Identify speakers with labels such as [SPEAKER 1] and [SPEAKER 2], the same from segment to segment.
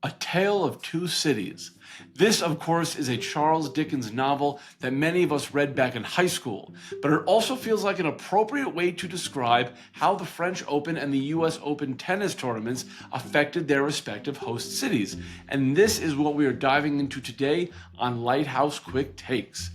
[SPEAKER 1] A Tale of Two Cities. This, of course, is a Charles Dickens novel that many of us read back in high school, but it also feels like an appropriate way to describe how the French Open and the US Open tennis tournaments affected their respective host cities. And this is what we are diving into today on Lighthouse Quick Takes.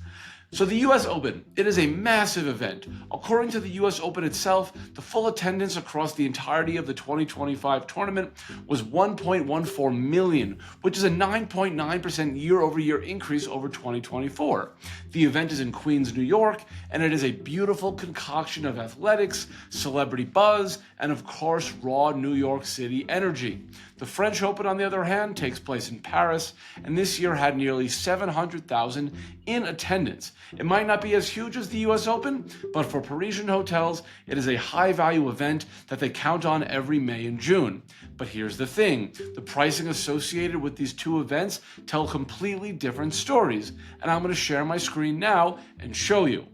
[SPEAKER 1] So the US Open, it is a massive event. According to the US Open itself, the full attendance across the entirety of the 2025 tournament was 1.14 million, which is a 9.9% year-over-year increase over 2024. The event is in Queens, New York, and it is a beautiful concoction of athletics, celebrity buzz, and of course, raw New York City energy. The French Open, on the other hand, takes place in Paris, and this year had nearly 700,000 in attendance. It might not be as huge as the US Open, but for Parisian hotels, it is a high-value event that they count on every May and June. But here's the thing, the pricing associated with these two events tell completely different stories, and I'm going to share my screen now and show you.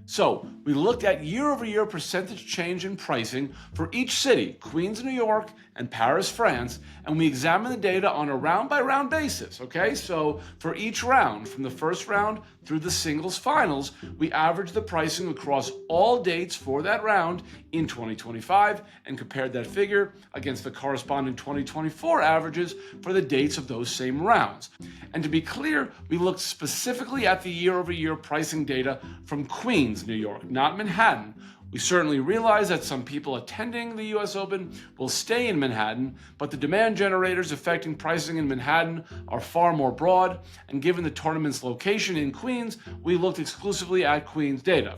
[SPEAKER 1] So, we looked at year-over-year percentage change in pricing for each city, Queens, New York, and Paris, France, and we examined the data on a round-by-round basis, okay? So, for each round, from the first round through the singles finals, we averaged the pricing across all dates for that round in 2025 and compared that figure against the corresponding 2024 averages for the dates of those same rounds. And to be clear, we looked specifically at the year-over-year pricing data from Queens, New York, not Manhattan. We certainly realize that some people attending the US Open will stay in Manhattan, but the demand generators affecting pricing in Manhattan are far more broad, and given the tournament's location in Queens, we looked exclusively at Queens data.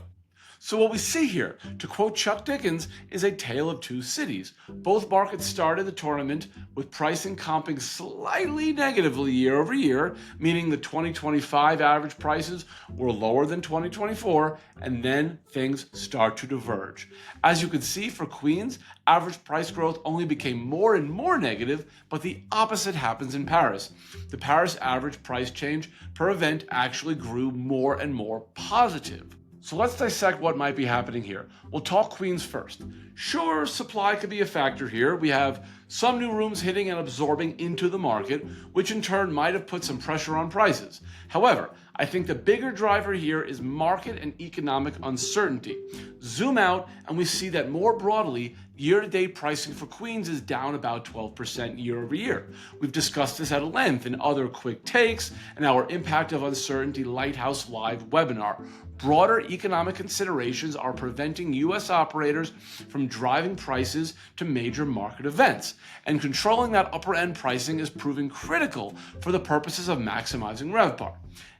[SPEAKER 1] So what we see here, to quote Chuck Dickens, is a tale of two cities. Both markets started the tournament with pricing comping slightly negatively year over year, meaning the 2025 average prices were lower than 2024, and then things start to diverge. As you can see for Queens, average price growth only became more and more negative, but the opposite happens in Paris. The Paris average price change per event actually grew more and more positive. So let's dissect what might be happening here. We'll talk Queens first. Sure, supply could be a factor here. We have some new rooms hitting and absorbing into the market, which in turn might have put some pressure on prices. However, I think the bigger driver here is market and economic uncertainty. Zoom out and we see that more broadly, year-to-date pricing for Queens is down about 12% year over year. We've discussed this at length in other quick takes and our Impact of Uncertainty Lighthouse Live webinar. Broader economic considerations are preventing U.S. operators from driving prices to major market events, and controlling that upper-end pricing is proving critical for the purposes of maximizing RevPAR.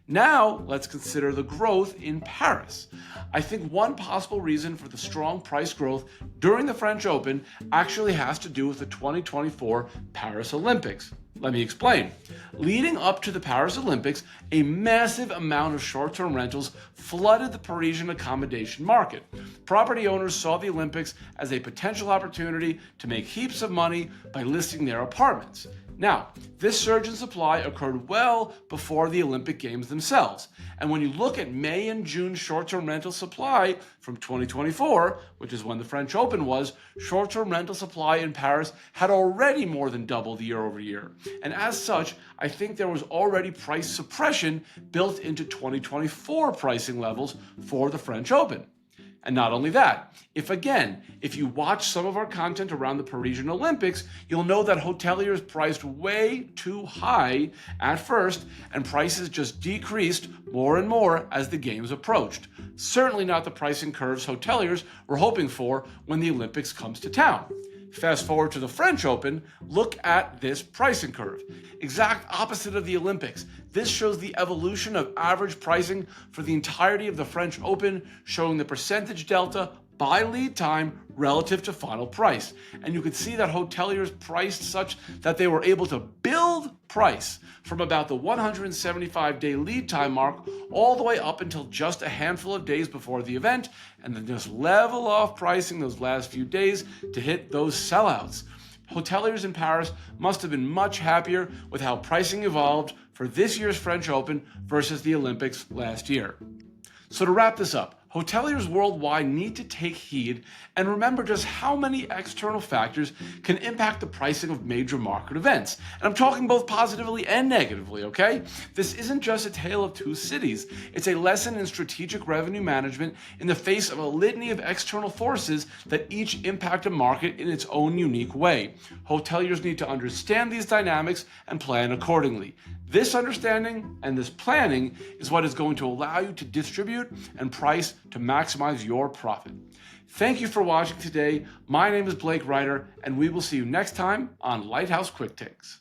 [SPEAKER 1] Now, let's consider the growth in Paris. I think one possible reason for the strong price growth during the French Open actually has to do with the 2024 Paris Olympics. Let me explain. Leading up to the Paris Olympics, a massive amount of short-term rentals flooded the Parisian accommodation market. Property owners saw the Olympics as a potential opportunity to make heaps of money by listing their apartments. Now, this surge in supply occurred well before the Olympic Games themselves. And when you look at May and June short-term rental supply from 2024, which is when the French Open was, short-term rental supply in Paris had already more than doubled year over year. And as such, I think there was already price suppression built into 2024 pricing levels for the French Open. And not only that, if you watch some of our content around the Parisian Olympics, you'll know that hoteliers priced way too high at first, and prices just decreased more and more as the games approached. Certainly not the pricing curves hoteliers were hoping for when the Olympics comes to town. Fast forward to the French Open, look at this pricing curve. Exact opposite of the Olympics. This shows the evolution of average pricing for the entirety of the French Open, showing the percentage delta by lead time relative to final price. And you can see that hoteliers priced such that they were able to build price from about the 175-day lead time mark all the way up until just a handful of days before the event, and then just level off pricing those last few days to hit those sellouts. Hoteliers in Paris must have been much happier with how pricing evolved for this year's French Open versus the Olympics last year. So to wrap this up, Hoteliers worldwide need to take heed and remember just how many external factors can impact the pricing of major market events. And I'm talking both positively and negatively, okay? This isn't just a tale of two cities. It's a lesson in strategic revenue management in the face of a litany of external forces that each impact a market in its own unique way. Hoteliers need to understand these dynamics and plan accordingly. This understanding and this planning is what is going to allow you to distribute and price to maximize your profit. Thank you for watching today. My name is Blake Reiter, and we will see you next time on Lighthouse Quick Takes.